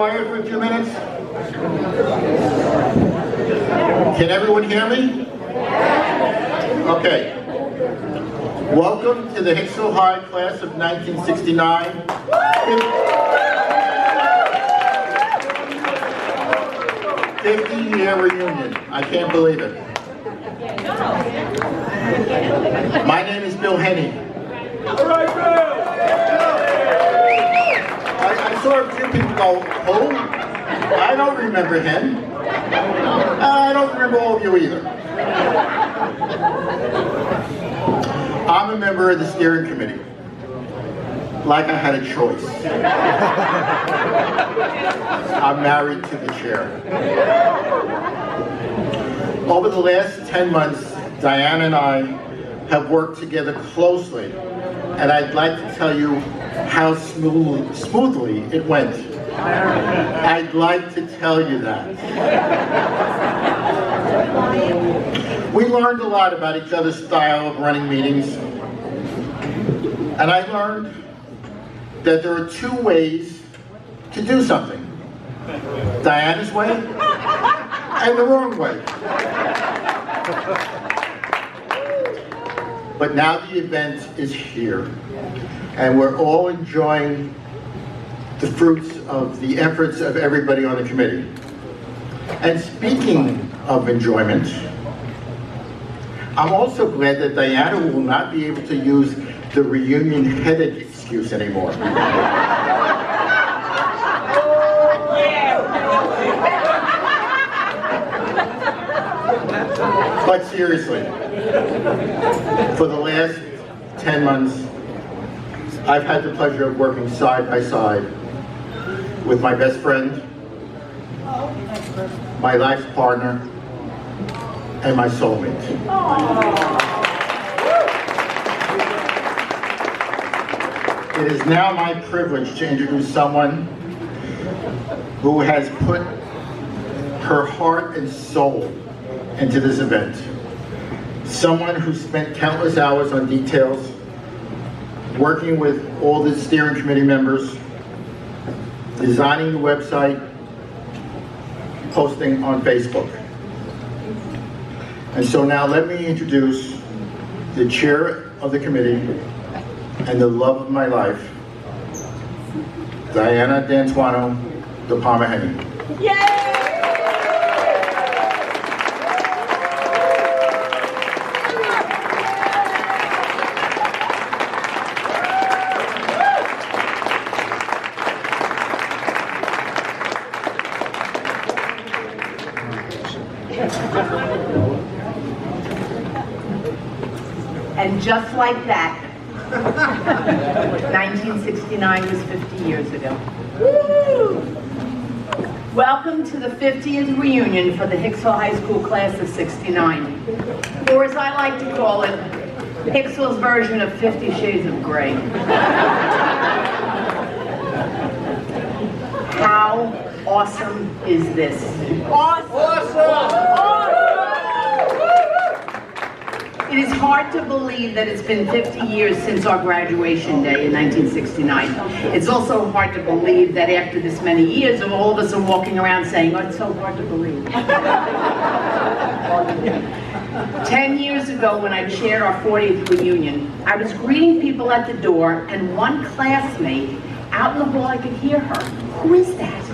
Quiet for a few minutes. Can everyone hear me? Okay. Welcome to the Hicksville High class of 1969. 50-year reunion. I can't believe it. My name is Bill Henne. All right, Bill! I saw a few people go, who? I don't remember him. I don't remember all of you either. I'm a member of the steering committee. Like I had a choice. I'm married to the chair. Over the last 10 months, Diane and I have worked together closely, and I'd like to tell you how smoothly it went. I'd like to tell you that. We learned a lot about each other's style of running meetings, and I learned that there are two ways to do something. Diana's way and the wrong way. But now the event is here, and we're all enjoying the fruits of the efforts of everybody on the committee. And speaking of enjoyment, I'm also glad that Diana will not be able to use the reunion headache excuse anymore. But seriously, for the last 10 months, I've had the pleasure of working side by side with my best friend, my life's partner, and my soulmate. It is now my privilege to introduce someone who has put her heart and soul into this event. Someone who spent countless hours on details, working with all the steering committee members, designing the website, posting on Facebook. And so now let me introduce the chair of the committee and the love of my life, Diana D'Antuono, DePalma-Henne. Yay! And just like that, 1969 was 50 years ago. Woo! Welcome to the 50th reunion for the Hicksville High School class of 69. Or as I like to call it, Hicksville's version of 50 Shades of Grey. How awesome is this? Awesome! It is hard to believe that it's been 50 years since our graduation day in 1969. It's also hard to believe that after this many years, all of us are walking around saying, oh, it's so hard to believe. 10 years ago, when I chaired our 40th reunion, I was greeting people at the door, and one classmate out in the hall, I could hear her. Who is that?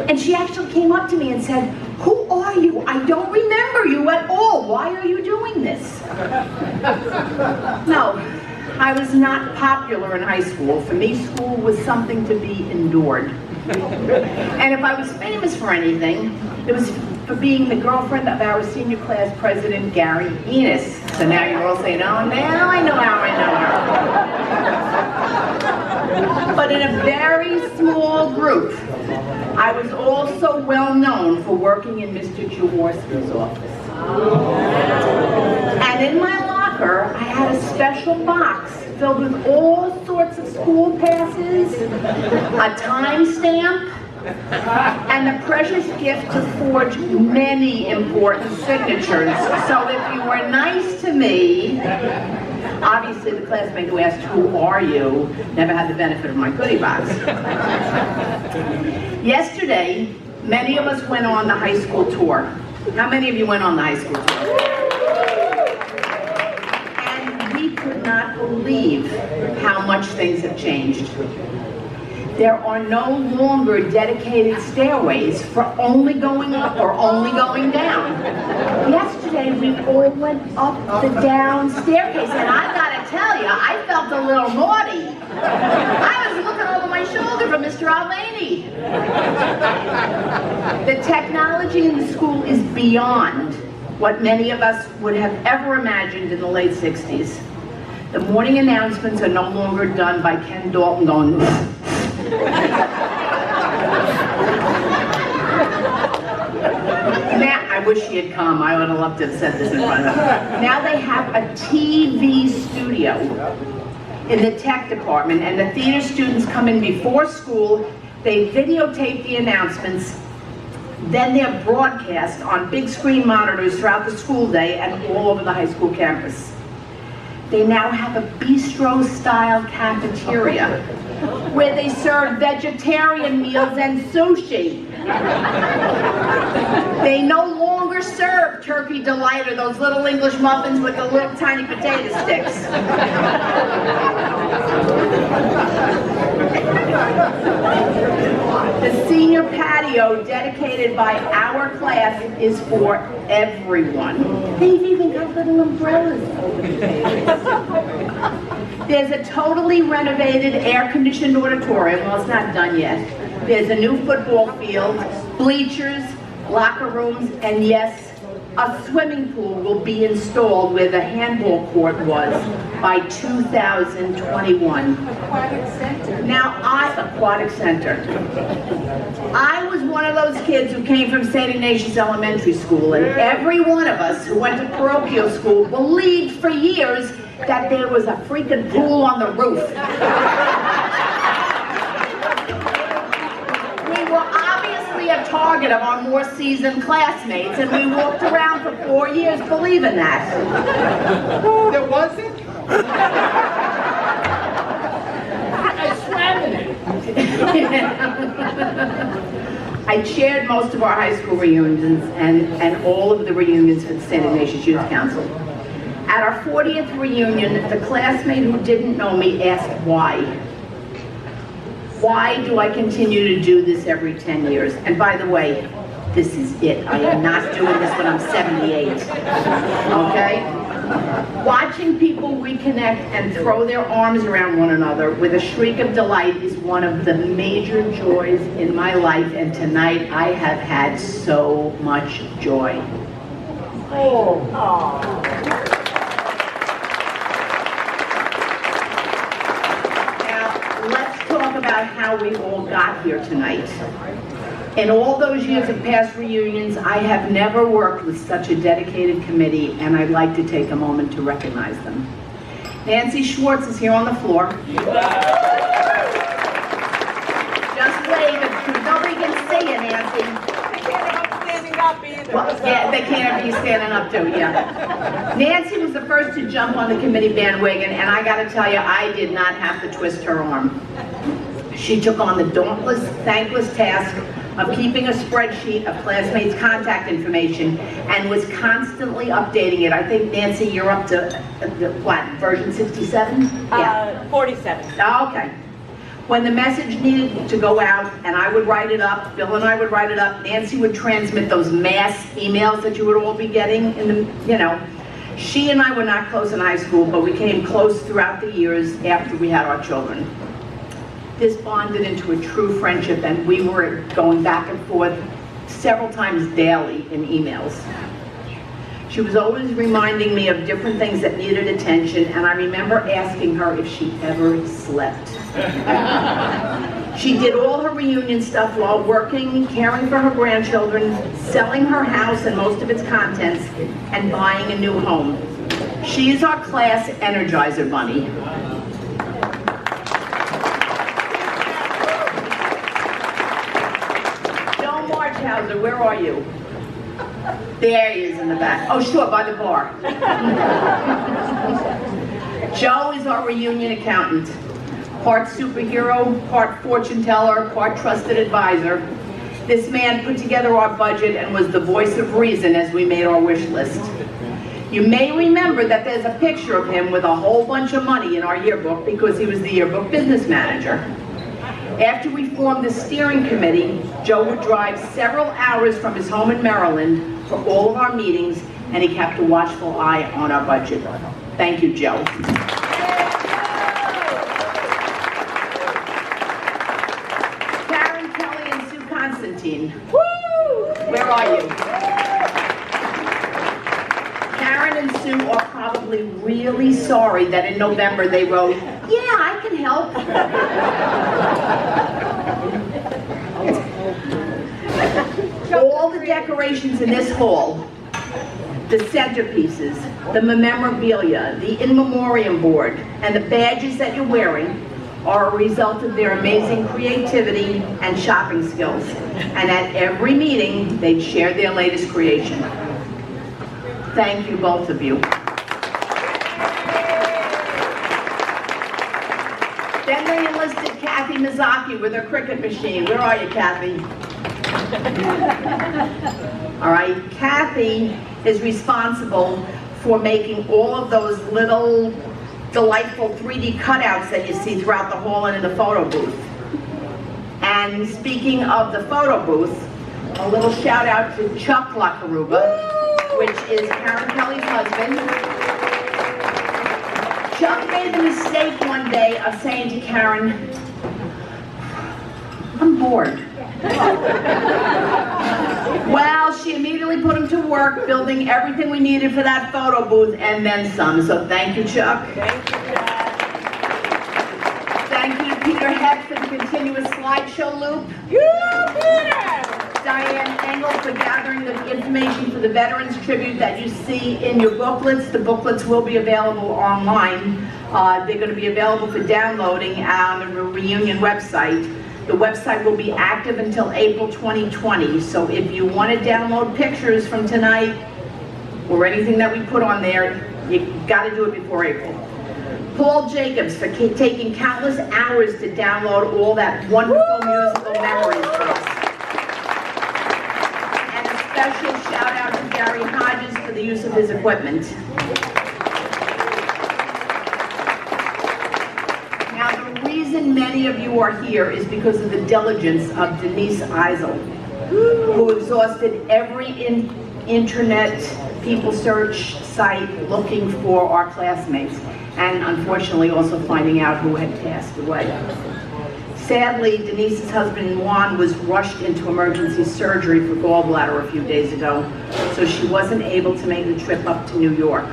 And she actually came up to me and said, who are you? I don't remember you at all. Why are you doing this? No, I was not popular in high school. For me, school was something to be endured. And if I was famous for anything, it was for being the girlfriend of our senior class president, Gary Enos. So now you're all saying, oh, now I know how I know her. But in a very small group, I was also well known for working in Mr. Jaworski's office. And in my locker, I had a special box filled with all sorts of school passes, a time stamp, and the precious gift to forge many important signatures. So if you were nice to me, obviously the classmate who asked, who are you, never had the benefit of my goodie box. Yesterday, many of us went on the high school tour. How many of you went on the high school tour? And we could not believe how much things have changed. There are no longer dedicated stairways for only going up or only going down. Yesterday, we all went up the down staircase, and I gotta tell you, I felt a little naughty. I was looking over my shoulder for Mr. Alumni. The technology in the school is beyond what many of us would have ever imagined in the late 60s. The morning announcements are no longer done by Ken Dalton going, now, I wish she had come. I would have loved to have said this in front of her. Now they have a TV studio in the tech department, and the theater students come in before school. They videotape the announcements. Then they're broadcast on big screen monitors throughout the school day and all over the high school campus. They now have a bistro-style cafeteria where they serve vegetarian meals and sushi. They no longer serve Turkey Delight or those little English muffins with the little tiny potato sticks. The senior patio dedicated by our class is for everyone. They've even got little umbrellas over the tables. There's a totally renovated air-conditioned auditorium. Well, it's not done yet. There's a new football field, bleachers, locker rooms, and yes, a swimming pool will be installed where the handball court was by 2021. Aquatic center. Now, Aquatic Center. I was one of those kids who came from St. Ignatius Elementary School, and every one of us who went to parochial school believed for years that there was a freaking pool on the roof. We were obviously a target of our more seasoned classmates, and we walked around for 4 years believing that. There wasn't? I swam in it. I chaired most of our high school reunions and all of the reunions for the St. Ignatius Youth Council. At our 40th reunion, the classmate who didn't know me asked why. Why do I continue to do this every 10 years? And by the way, this is it. I am not doing this when I'm 78. Okay? Watching people reconnect and throw their arms around one another with a shriek of delight is one of the major joys in my life, and tonight I have had so much joy. About how we all got here tonight. In all those years of past reunions, I have never worked with such a dedicated committee, and I'd like to take a moment to recognize them. Nancy Schwartz is here on the floor. Just wave, because nobody can see you, Nancy. They can't have standing up either. Well, yeah, they can't be standing up too, yeah. Nancy was the first to jump on the committee bandwagon, and I gotta tell you, I did not have to twist her arm. She took on the dauntless, thankless task of keeping a spreadsheet of classmates' contact information and was constantly updating it. I think, Nancy, you're up to, what, version 67? 47. Oh, okay. When the message needed to go out, and I would write it up, Bill and I would write it up, Nancy would transmit those mass emails that you would all be getting in the, you know. She and I were not close in high school, but we came close throughout the years after we had our children. This bonded into a true friendship, and we were going back and forth several times daily in emails. She was always reminding me of different things that needed attention, and I remember asking her if she ever slept. She did all her reunion stuff while working, caring for her grandchildren, selling her house and most of its contents, and buying a new home. She is our class Energizer Bunny. Where are you? There he is in the back. Oh, sure, by the bar. Joe is our reunion accountant. part superhero, part fortune teller, part trusted advisor. This man put together our budget and was the voice of reason as we made our wish list. You may remember that there's a picture of him with a whole bunch of money in our yearbook because he was the yearbook business manager. After we formed the steering committee, Joe would drive several hours from his home in Maryland for all of our meetings, and he kept a watchful eye on our budget. Thank you, Joe. Karen, Kelly, and Sue Constantine. Where are you? Karen and Sue are probably really sorry that in November they wrote, "Yeah, I can help." All the decorations in this hall, the centerpieces, the memorabilia, the in memoriam board, and the badges that you're wearing are a result of their amazing creativity and shopping skills. And at every meeting, they'd share their latest creation. Thank you, both of you. Then they enlisted Kathy Mizaki with her cricket machine. Where are you, Kathy? All right, Kathy is responsible for making all of those little delightful 3D cutouts that you see throughout the hall and in the photo booth. And speaking of the photo booth, a little shout out to Chuck Lakaruba, which is Karen Kelly's husband. Chuck made the mistake one day of saying to Karen, "I'm bored." Well, she immediately put him to work building everything we needed for that photo booth and then some. So thank you, Chuck. Thank you, Jack. Thank you to Peter Heck for the continuous slideshow loop. Peter! Diane Engel for gathering the information for the Veterans Tribute that you see in your booklets. The booklets will be available online. They're going to be available for downloading on the reunion website. The website will be active until April 2020, so if you want to download pictures from tonight or anything that we put on there, you got to do it before April. Paul Jacobs for taking countless hours to download all that wonderful musical memories for us. And a special shout out to Gary Hodges for the use of his equipment. Many of you are here is because of the diligence of Denise Eisel, who exhausted every internet people search site looking for our classmates, and unfortunately also finding out who had passed away. Sadly, Denise's husband Juan was rushed into emergency surgery for gallbladder a few days ago, so she wasn't able to make the trip up to New York.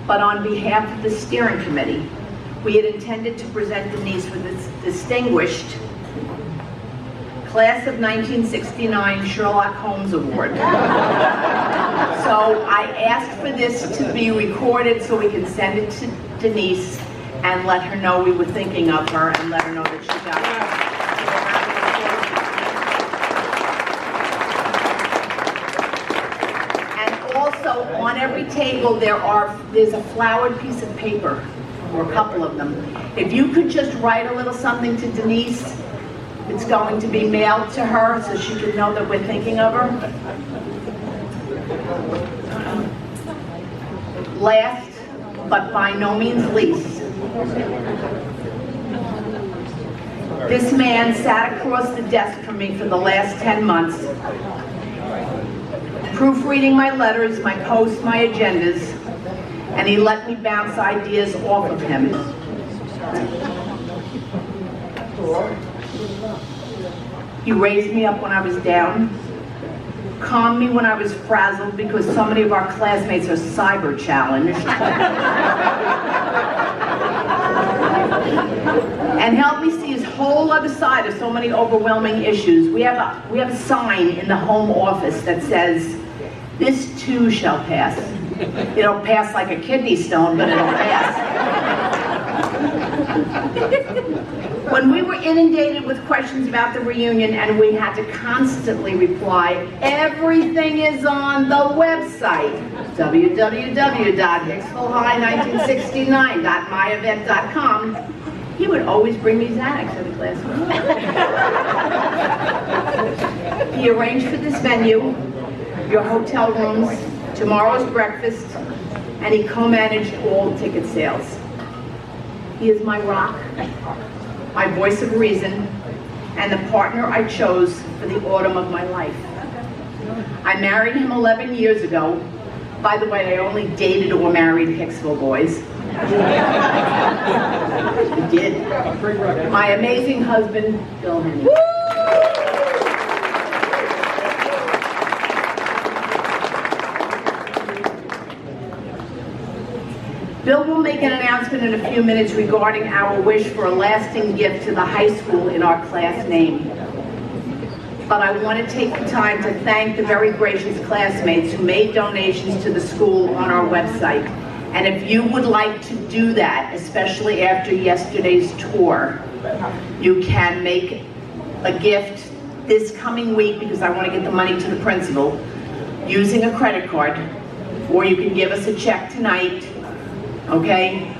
But on behalf of the steering committee, we had intended to present Denise with this distinguished Class of 1969 Sherlock Holmes Award. So I asked for this to be recorded so we can send it to Denise and let her know we were thinking of her and let her know that she got it. And also on every table there's a flowered piece of paper, or a couple of them. If you could just write a little something to Denise, it's going to be mailed to her so she can know that we're thinking of her. Last, but by no means least, this man sat across the desk from me for the last 10 months, proofreading my letters, my posts, my agendas, and he let me bounce ideas off of him. He raised me up when I was down, calmed me when I was frazzled because so many of our classmates are cyber challenged, and helped me see his whole other side of so many overwhelming issues. We have a sign in the home office that says, "This too shall pass." It'll pass like a kidney stone, but it'll pass. When we were inundated with questions about the reunion and we had to constantly reply, everything is on the website, www.hicksvillehigh1969.myevent.com. He would always bring me Xanax in the classroom. He arranged for this venue, your hotel rooms, tomorrow's breakfast, and he co-managed all ticket sales. He is my rock, my voice of reason, and the partner I chose for the autumn of my life. I married him 11 years ago. By the way, I only dated or married Hicksville boys. I did. My amazing husband, Bill Henne. Bill will make an announcement in a few minutes regarding our wish for a lasting gift to the high school in our class name. But I want to take the time to thank the very gracious classmates who made donations to the school on our website. And if you would like to do that, especially after yesterday's tour, you can make a gift this coming week, because I want to get the money to the principal, using a credit card, or you can give us a check tonight, okay?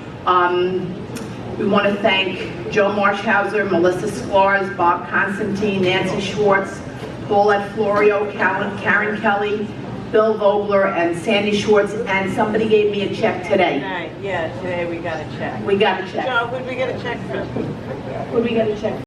We want to thank Joe Marshhauser, Melissa Sklarz, Bob Constantine, Nancy Schwartz, Paulette Florio, Karen Kelly, Bill Vogler, and Sandy Schwartz, and somebody gave me a check today. Right, yeah, today we got a check. We got a check. Joe, who'd we get a check from? Who'd we get a check